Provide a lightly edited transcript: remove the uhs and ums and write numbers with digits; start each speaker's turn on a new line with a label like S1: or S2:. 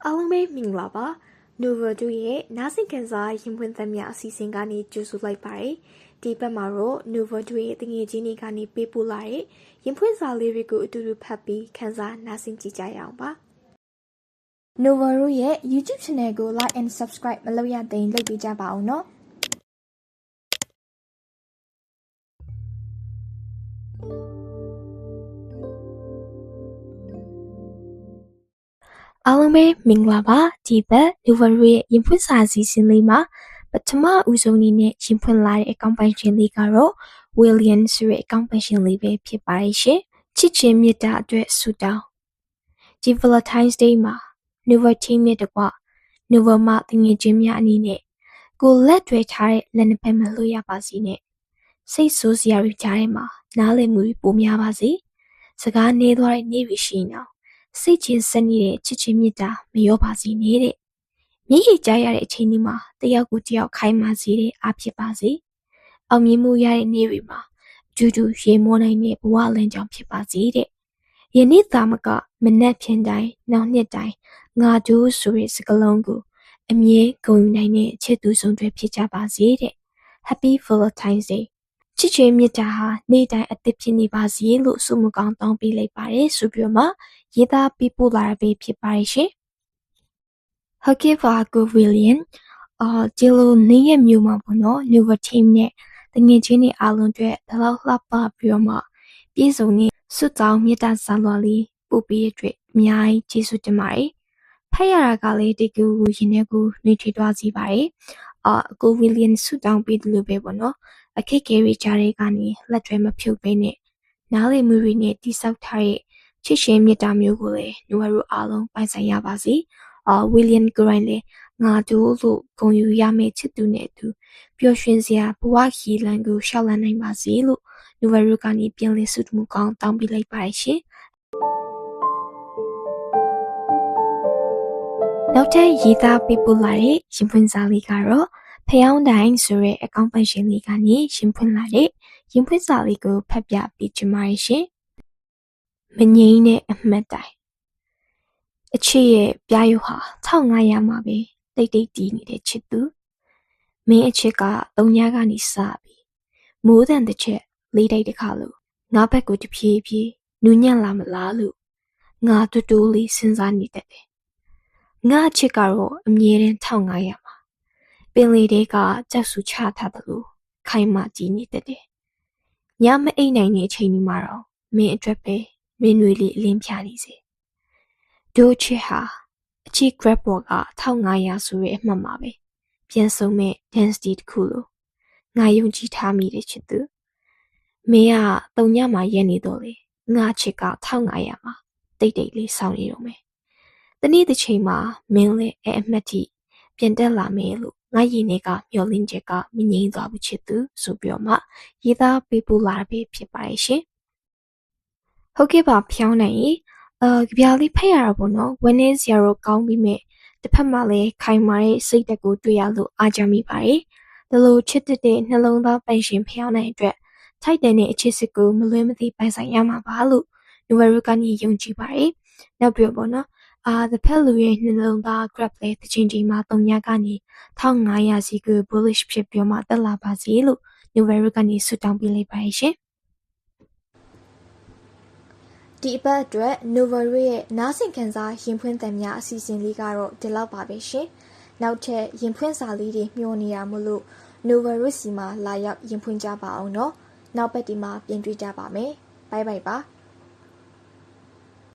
S1: အားလုံးပဲမင်္ဂလာပါ Nova တို့ရဲ့နားဆင်ခံစားရင်ဖွင့်သမျှအစီအစဉ်ကနေကြိုဆိုလိုက်ပါတယ်ဒီဘက်မှာတော့ Nova တို့ရဲ့တငယ်ချင်းတွေကနေပေးပို့လာတဲ့ရင်ဖွင့်စာလေးတွေကိုအတူတူဖတ်ပြီးခန်းစားနားဆင်ကြည့်ကြရအောင်ပါ Nova တို့ရဲ့ YouTube Channel ကို Like and Subscribe မလုပ်ရသေးရင်လုပ်ပေးကြပါဦးနော်အားလုံးပဲမင်္ဂလာပါဒီဘက် Nova တို့ရဲ့ရင်ဖွင့်စာအစီအစဉ်လေးမှာပထမဦးဆုံးအနေနဲ့ရင်ဖွင့်လာတဲ့အကောင့်ပိုင်ရှင်လေးကတော့ William ဆိုတဲ့အကောင့်ပိုင်ရှင်လေးပဲဖြစ်ပါတယ်ရှင်ချစ်ချင်းမေတ္တာအတွက်ဆုတောင်းဒီ Valentine's Day မှာ Nova team နဲ့တကွ Nova မှာတငယ်ချင်းများအနေနဲ့ကိုလက်တွေ့ထားတဲ့လက်နှစ်ဖက်မလို့ရပါစေနဲ့စိတ်ဆိုးစရာတွေကြားထဲမှာနားလည်မှုတွေပိုများပါစေစကားနေသွားတဲ့နေ့တွေရှိနေအောင်စိတ်ချင်းဆက်နေတဲ့ချစ်ချင်းမေတ္တာမရောပါစေနဲ့တဲ့မျက်ရည်ကျရတဲ့အချိန်ဒီမှာတယောက်ကိုတယောက်ခိုင်းပါစေတဲ့အားဖြစ်ပါစေအောင်မြင်မှုရတဲ့နေ့တွေမှာအတူတူရေမောနိုင်တဲ့ဘဝလမ်းကြောင်းဖြစ်ပါစေတဲ့ယနေ့သာမကမနက်ဖြန်တိုင်းနောက်နှစ်တိုင်းငါတို့ဆိုတဲ့စကားလုံးကိုအမြဲဂုဏ်ယူနိုင်တဲ့ချစ်သူဆုံးတွေဖြစ်ကြပါစေတဲ့ Happy Valentine's Dayချစ်ချင်းမေတ္တာဟာနေ့တိုင်းအသစ်ဖြစ်နေပါစေလို့ဆုမကောင်းတောင်းပေးလိုက်ပါတယ်ဆိုပြီးတော့မှရေးသားပေးပို့လာတဲ့ဖြစ်ပါတယ်ရှင်ဟုတ်ကဲ့ပါကို William ဒီလိုနေ့ရက်မျိုးမှာပေါ့နော် Nova team နဲ့တငယ်ချင်းတွေအားလုံးအတွက်ဒီလောက်လှပပြီးတော့မှပြည့်စုံနေစွတ်တောင်းမေတ္တာစာလွှာလေးပို့ပေးရတဲ့အများကြီးကျေးဇူးတင်ပါတယ်ဖတ်ရတာကလည်းတကူကိုရင်ထဲကိုနှွေးထွေးသွားစေပါတယ်ကို William စွတ်တောင်းပေးတယ်လို့ပဲပေါ့နော်အခက်အခဲတွေကြားထဲကနေလက်တွဲမဖြုတ်ပေးနဲ့နားလည်မှုတွေနဲ့တိဆောက်ထားတဲ့ချစ်ရှင်မေတ္တာမျိုးကိုလည်းညီမတို့အားလုံးပိုင်ဆိုင်ရပါစေWilliam ကိုရိုင်းလည်းငါတို့လို့ဂုဏ်ယူရမယ့်ချစ်သူနဲ့သူပျော်ရွှင်စရာဘဝခီးလမ်းကိုရှောက်လန်းနိုင်ပါစေလို့ညီမတို့ကနေပြန်လည်ဆုတောင်းကောင်းတောင်းပေးလိုက်ပါရှင်နောက်ထပ်ရေးသားပေးပို့လာတဲ့ရင်ဖွင့်စာလေးကတော့ဖျောင်းတိုင်းဆိုတဲ့အကောင့်ပိုင်ရှင်လေးကနေရင်ဖွင့်လာတဲ့ရင်ဖွင့်စာလေးကိုဖတ်ပြပေးချင်ပါတယ်ရှင်မငိမ့်တဲ့အမှတ်တိုင်အချစ်ရဲ့ပြားရုပ်ဟာ1500မှာပဲတိတ်တိတ်တီးနေတဲ့ချစ်သူမင်းအချစ်က3ညကနေစပြီးမိုးတန်တစ်ချက်လေးတိုက်တစ်ခါလို့ငါဘက်ကိုတဖြည်းဖြည်းနူးညံ့လာမလားလို့ငါတူတူလေးစဉ်းစားနေတတ်တယ်ငါအချစ်ကတော့အမြဲတမ်း1500မှာပင်လေတဲကကြောက်ဆူချထားတယ်လို့ခိုင်မာကြည့်နေတတ်တယ်ညမအိပ်နိုင်တဲ့အချိန်ဒီမှာတော့မင်းအတွက်ပဲမင်းတွေလေးအလင်းဖြာနေစေဒိုချစ်ဟာအချစ် grab ပေါ်က1500ဆိုတဲ့အမှတ်မှာပဲပြန်ဆုံးမဲ့ density တစ်ခုလို့ငါယုံကြည်ထားမိတဲ့ချစ်သူမင်းက3ညမှာရက်နေတော့လေငါချစ်က1500မှာတိတ်တိတ်လေးစောင့်နေတော့မယ်တနေ့တစ်ချိန်မှာမင်းလည်းအမှတ်ထိပြန်တက်လာမယ်လို့ငါရင်ထဲကမျောလင်းချက်ကမငြိမ်းသွားဘူးချစ်သူဆိုပြီးတော့မှရေးသားပေးပို့လာတာဖြစ်ပါတယ်ရှင်ဟုတ်ကဲ့ပါဖျောင်းနိုင်ကြပြားလေးဖတ်ရတာပေါ့နော်ဝင်းနေစရာတော့ကောင်းပြီးမဲ့တစ်ဖက်မှာလည်းခိုင်မာတဲ့စိတ်တက်ကိုတွေ့ရလို့အားကြမိပါတယ်ဒါလိုချစ်တဲ့နှလုံးသားပိုင်ရှင်ဖျောင်းနိုင်အတွက်ထိုက်တဲ့အချစ်စစ်ကိုမလွဲမသွေပိုင်ဆိုင်ရမှာပါလို့နူဝရကနေယုံကြည်ပါတယ်နောက်ပြီးတော့ပေါ့နော်တစ်ဖက်လူရဲ့နှလုံးသား grab လေးတစ်ချိန်ချိန်မှာ3ညကနေ1500စီကို bullish ဖြစ်ပြီးမှတက်လာပါစေလို့နူဝရကနေဆုတောင်းပေးလိုက်ပါတယ်ရှင်ဒီအပတ်အတွက် Nova ရဲ့နားဆင်ခံစားရင်ဖွင့်သံများအစီအစဉ်လေးကတော့ဒီလောက်ပါပဲရှင်။နောက်ထပ်ရင်ဖွင့်စာလေးတွေမျှော်နေတာမို့လို့ Nova စီမှာလာရောက်ရင်ဖွင့်ကြပါအောင်နော်။နောက်ပတ်ဒီမှာပြန်တွေ့ကြပါမယ်။ဘိုင်ဘိုင်ပါ။